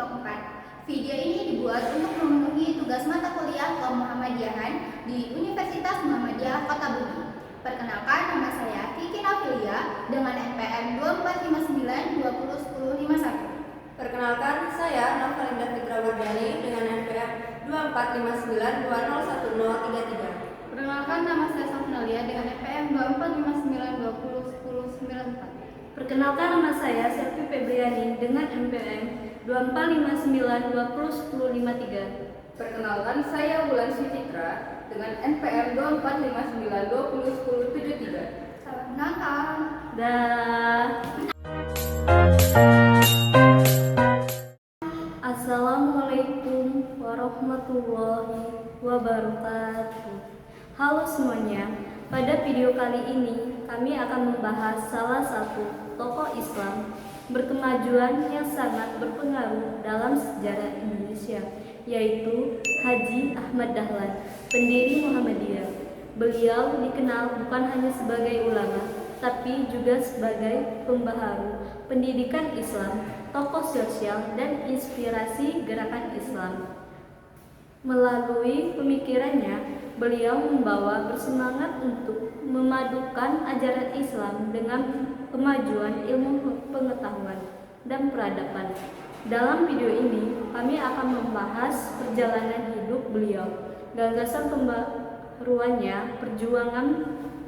kelompok 4. Video ini dibuat untuk memenuhi tugas mata kuliah kaum Muhammadiyahan di Universitas Muhammadiyah Kota Bumi. Perkenalkan, nama saya Kiki Nafilia dengan NPM 2459201051. Perkenalkan, saya Novalinda Fitra Wardani dengan NPM 2459201033. Perkenalkan, nama saya Safnalia dengan NPM 2459201094. Perkenalkan, nama saya Selvi Febriani dengan NPM 2459201053. Perkenalkan, saya Wulan Fitra dengan NPM 2459201073. Selamat Natal. Assalamualaikum warahmatullahi wabarakatuh. Halo semuanya, pada video kali ini kami akan membahas salah satu tokoh Islam berkemajuan yang sangat berpengaruh dalam sejarah Indonesia, yaitu Haji Ahmad Dahlan, pendiri Muhammadiyah. Beliau dikenal bukan hanya sebagai ulama, tapi juga sebagai pembaharu pendidikan Islam, tokoh sosial, dan inspirasi gerakan Islam. Melalui pemikirannya, beliau membawa bersemangat untuk memadukan ajaran Islam dengan kemajuan ilmu pengetahuan dan peradaban. Dalam video ini, kami akan membahas perjalanan hidup beliau, gagasan pembaruannya, perjuangan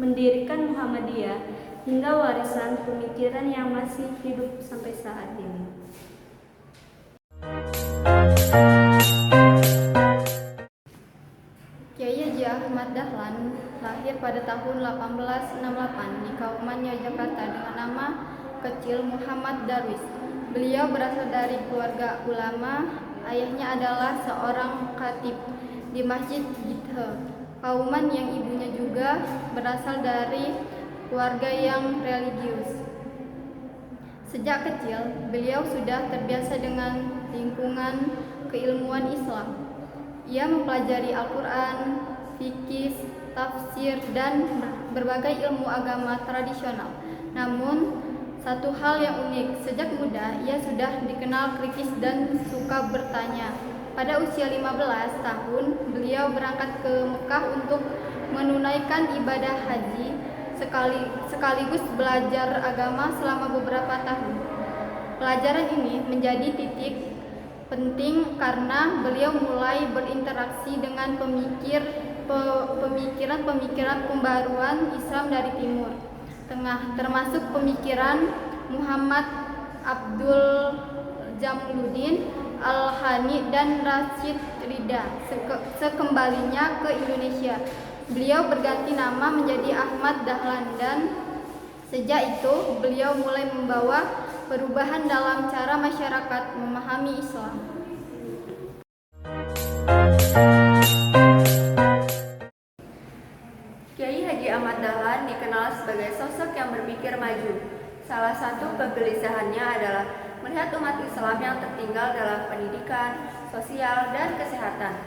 mendirikan Muhammadiyah, hingga warisan pemikiran yang masih hidup sampai saat ini. Kiai Haji Ahmad Dahlan lahir pada tahun 1868 di Kauman, Yogyakarta dengan nama kecil Muhammad Darwis. Beliau berasal dari keluarga ulama. Ayahnya adalah seorang khatib di Masjid Githe, Kauman, yang ibunya juga berasal dari keluarga yang religius. Sejak kecil, beliau sudah terbiasa dengan lingkungan keilmuan Islam. Ia mempelajari Al-Quran, fikih, tafsir, dan berbagai ilmu agama tradisional. Namun, satu hal yang unik, sejak muda ia sudah dikenal kritis dan suka bertanya. Pada usia 15 tahun, beliau berangkat ke Mekah untuk menunaikan ibadah haji sekaligus belajar agama selama beberapa tahun. Pelajaran ini menjadi titik penting karena beliau mulai berinteraksi dengan pemikiran pembaruan Islam dari Timur Tengah, termasuk pemikiran Muhammad Abdul Jamaluddin Al-Hani dan Rashid Rida. Sekembalinya ke Indonesia, beliau berganti nama menjadi Ahmad Dahlan, dan sejak itu beliau mulai membawa perubahan dalam cara masyarakat memahami Islam. Kiai Haji Ahmad Dahlan dikenal sebagai sosok yang berpikir maju. Salah satu kegelisahannya adalah melihat umat Islam yang tertinggal dalam pendidikan, sosial, dan kesehatan.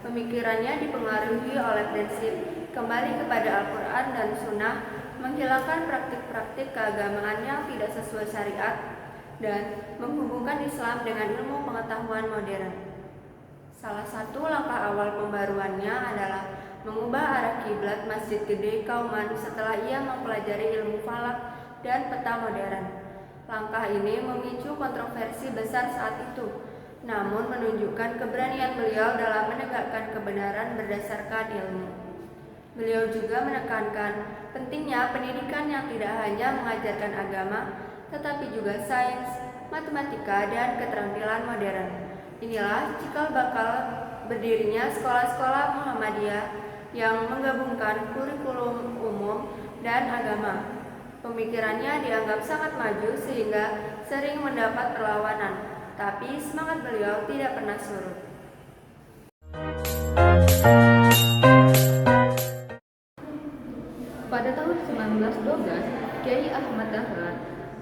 Pemikirannya dipengaruhi oleh prinsip kembali kepada Al-Quran dan Sunnah, menghilangkan praktik-praktik keagamaan yang tidak sesuai syariat, dan menghubungkan Islam dengan ilmu pengetahuan modern. Salah satu langkah awal pembaruannya adalah mengubah arah kiblat Masjid Gede Kauman setelah ia mempelajari ilmu falak dan peta modern. Langkah ini memicu kontroversi besar saat itu, namun menunjukkan keberanian beliau dalam menegakkan kebenaran berdasarkan ilmu. Beliau juga menekankan pentingnya pendidikan yang tidak hanya mengajarkan agama, tetapi juga sains, matematika, dan keterampilan modern. Inilah cikal bakal berdirinya sekolah-sekolah Muhammadiyah yang menggabungkan kurikulum umum dan agama. Pemikirannya dianggap sangat maju sehingga sering mendapat perlawanan, tapi semangat beliau tidak pernah surut. Pada tahun 1912, Kiai Ahmad Dahlan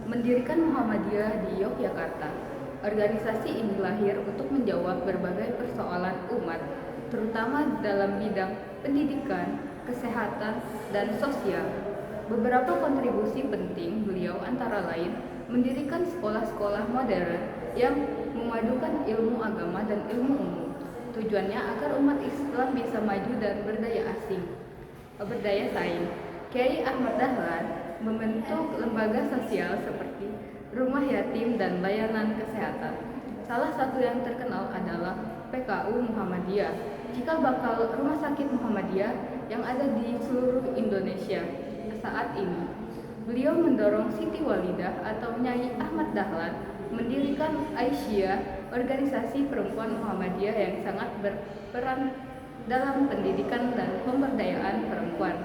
mendirikan Muhammadiyah di Yogyakarta. Organisasi ini lahir untuk menjawab berbagai persoalan umat, terutama dalam bidang pendidikan, kesehatan, dan sosial. Beberapa kontribusi penting beliau antara lain mendirikan sekolah-sekolah modern yang memadukan ilmu agama dan ilmu umum. Tujuannya agar umat Islam bisa maju dan berdaya saing. Kiai Ahmad Dahlan membentuk lembaga sosial seperti rumah yatim dan layanan kesehatan. Salah satu yang terkenal adalah PKU Muhammadiyah, cikal bakal rumah sakit Muhammadiyah yang ada di seluruh Indonesia saat ini. Beliau mendorong Siti Walidah atau Nyai Ahmad Dahlan mendirikan Aisyah, organisasi perempuan Muhammadiyah yang sangat berperan dalam pendidikan dan pemberdayaan perempuan.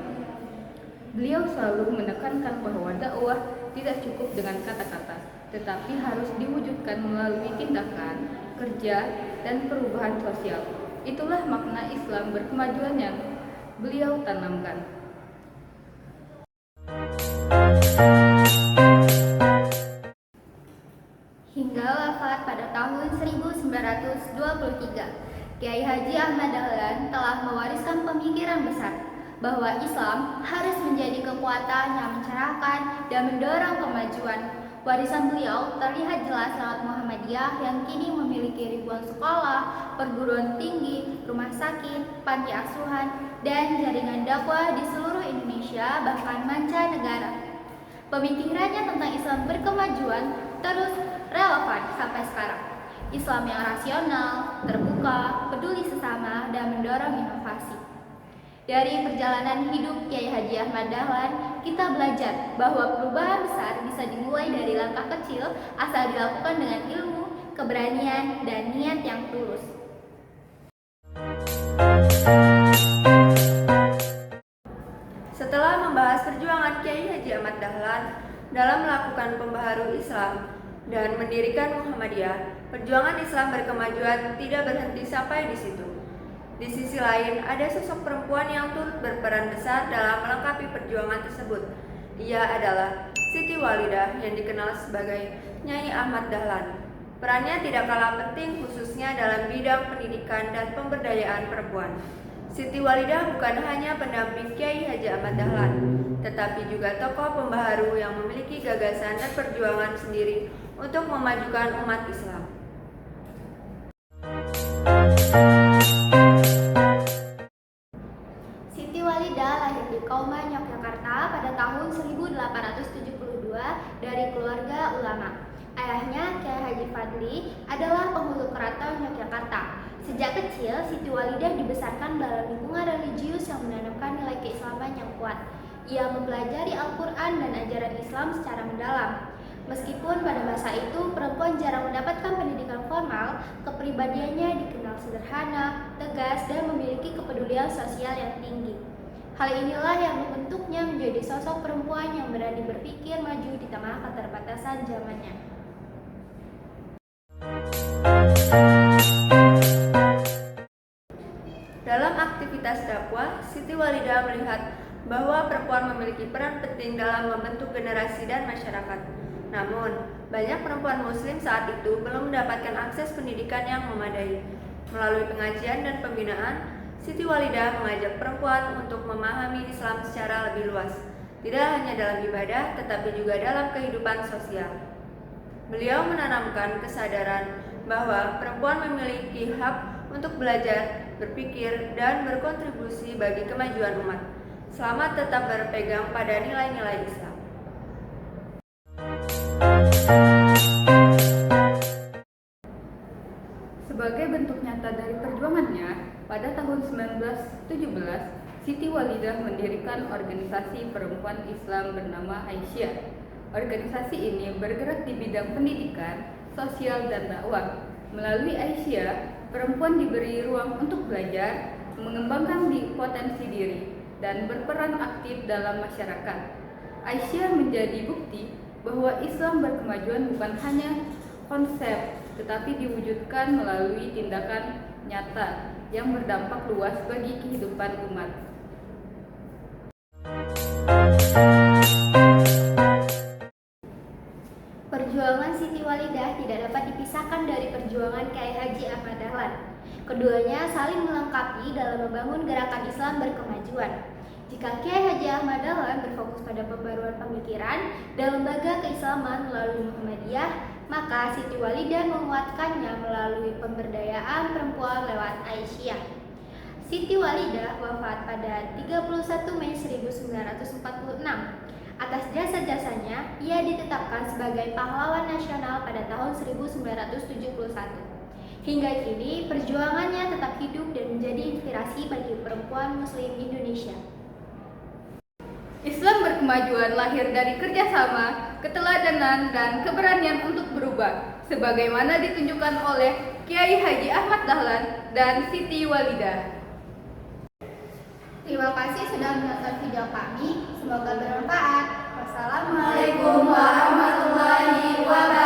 Beliau selalu menekankan bahwa dakwah tidak cukup dengan kata-kata, tetapi harus diwujudkan melalui tindakan, kerja, dan perubahan sosial. Itulah makna Islam berkemajuan yang beliau tanamkan. Hingga wafat pada tahun 1923, Kiai Haji Ahmad Dahlan telah mewariskan pemikiran besar bahwa Islam harus menjadi kekuatan yang mencerahkan dan mendorong kemajuan. Warisan beliau terlihat jelas lewat Muhammadiyah yang kini memiliki ribuan sekolah, perguruan tinggi, rumah sakit, panti asuhan, dan jaringan dakwah di seluruh Indonesia bahkan mancanegara. Pemikirannya tentang Islam berkemajuan terus relevan sampai sekarang. Islam yang rasional, terbuka, peduli sesama, dan mendorong inovasi. Dari perjalanan hidup Kiai Haji Ahmad Dahlan, kita belajar bahwa perubahan besar bisa dimulai dari langkah kecil asal dilakukan dengan ilmu, keberanian, dan niat yang tulus. Setelah membahas perjuangan Kiai Haji Ahmad Dahlan dalam melakukan pembaharu Islam dan mendirikan Muhammadiyah, perjuangan Islam berkemajuan tidak berhenti sampai di situ. Di sisi lain, ada sosok perempuan yang turut berperan besar dalam melengkapi perjuangan tersebut. Ia adalah Siti Walidah yang dikenal sebagai Nyai Ahmad Dahlan. Perannya tidak kalah penting khususnya dalam bidang pendidikan dan pemberdayaan perempuan. Siti Walidah bukan hanya pendamping Kiai Haji Ahmad Dahlan, tetapi juga tokoh pembaharu yang memiliki gagasan dan perjuangan sendiri untuk memajukan umat Islam. Siti Walidah lahir di Kauman, Yogyakarta pada tahun 1872 dari keluarga ulama. Ayahnya, Kiai Haji Fadli, adalah penghulu keraton Yogyakarta. Sejak kecil, Siti Walidah dibesarkan dalam lingkungan religius yang menanamkan nilai keislaman yang kuat. Ia mempelajari Al-Quran dan ajaran Islam secara mendalam. Meskipun pada masa itu perempuan jarang mendapatkan pendidikan formal, kepribadiannya dikenal sederhana, tegas, dan memiliki kepedulian sosial yang tinggi. Hal inilah yang membentuknya menjadi sosok perempuan yang berani berpikir maju di tengah keterbatasan zamannya. Dalam aktivitas dakwah, Siti Walidah melihat bahwa perempuan memiliki peran penting dalam membentuk generasi dan masyarakat. Namun, banyak perempuan muslim saat itu belum mendapatkan akses pendidikan yang memadai. Melalui pengajian dan pembinaan, Siti Walidah mengajak perempuan untuk memahami Islam secara lebih luas, tidak hanya dalam ibadah, tetapi juga dalam kehidupan sosial. Beliau menanamkan kesadaran bahwa perempuan memiliki hak untuk belajar, berpikir, dan berkontribusi bagi kemajuan umat, selama tetap berpegang pada nilai-nilai Islam. Sebagai bentuk nyata dari perjuangannya, pada tahun 1917, Siti Walidah mendirikan organisasi perempuan Islam bernama Aisyah. Organisasi ini bergerak di bidang pendidikan, sosial, dan dakwah. Melalui Aisyah, perempuan diberi ruang untuk belajar, mengembangkan potensi diri, dan berperan aktif dalam masyarakat. Aisyah menjadi bukti bahwa Islam berkemajuan bukan hanya konsep, tetapi diwujudkan melalui tindakan nyata yang berdampak luas bagi kehidupan umat. Perjuangan Siti Walidah tidak dapat dipisahkan dari perjuangan Kiai Haji Ahmad Dahlan. Keduanya saling melengkapi dalam membangun gerakan Islam berkemajuan. Jika Kiai Haji Ahmad Dahlan berfokus pada pembaruan pemikiran dan lembaga keislaman melalui Muhammadiyah, maka Siti Walidah menguatkannya melalui pemberdayaan perempuan lewat Aisyah. Siti Walidah wafat pada 31 Mei 1946. Atas jasa-jasanya, ia ditetapkan sebagai pahlawan nasional pada tahun 1971. Hingga kini, perjuangannya tetap hidup dan menjadi inspirasi bagi perempuan Muslim Indonesia. Islam berkemajuan lahir dari kerjasama, keteladanan, dan keberanian untuk berubah, sebagaimana ditunjukkan oleh Kiai Haji Ahmad Dahlan dan Siti Walidah. Terima kasih sudah menonton video kami. Semoga bermanfaat. Wassalamualaikum Waalaikumsalam warahmatullahi wabarakatuh.